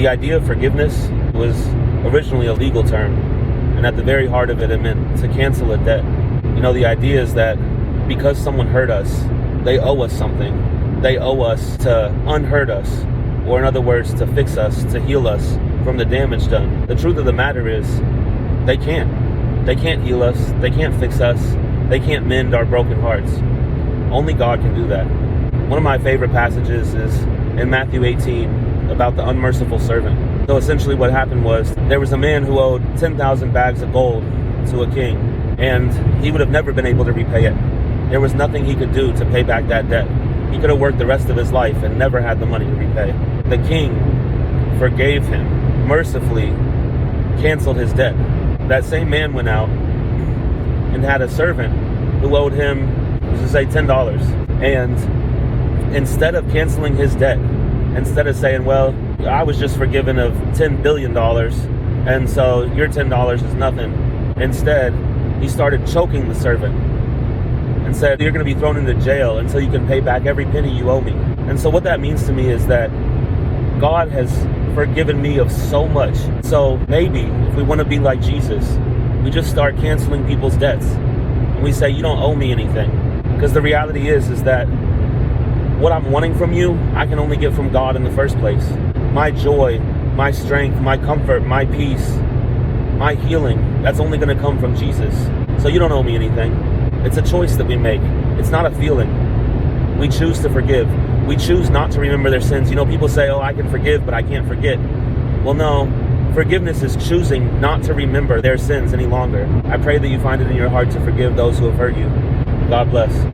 The idea of forgiveness was originally a legal term, and at the very heart of it, it meant to cancel a debt. The idea is that because someone hurt us, they owe us something. They owe us to unhurt us, or in other words, to fix us, to heal us from the damage done. The truth of the matter is, they can't. They can't heal us. They can't fix us. They can't mend our broken hearts. Only God can do that. One of my favorite passages is in Matthew 18 about the unmerciful servant. So essentially what happened was there was a man who owed 10,000 bags of gold to a king, and he would have never been able to repay it. There was nothing he could do to pay back that debt. He could have worked the rest of his life and never had the money to repay. The king forgave him, mercifully canceled his debt. That same man went out and had a servant who owed him, let's just say $10. And instead of canceling his debt, instead of saying, well, I was just forgiven of $10 billion, and so your $10 is nothing. Instead, he started choking the servant and said, you're going to be thrown into jail until you can pay back every penny you owe me. And so what that means to me is that God has forgiven me of so much. So maybe if we want to be like Jesus, we just start canceling people's debts. And we say, you don't owe me anything. Because the reality is that what I'm wanting from you, I can only get from God in the first place. My joy, my strength, my comfort, my peace, my healing, that's only going to come from Jesus. So you don't owe me anything. It's a choice that we make. It's not a feeling. We choose to forgive. We choose not to remember their sins. People say, oh, I can forgive, but I can't forget. Well, no. Forgiveness is choosing not to remember their sins any longer. I pray that you find it in your heart to forgive those who have hurt you. God bless.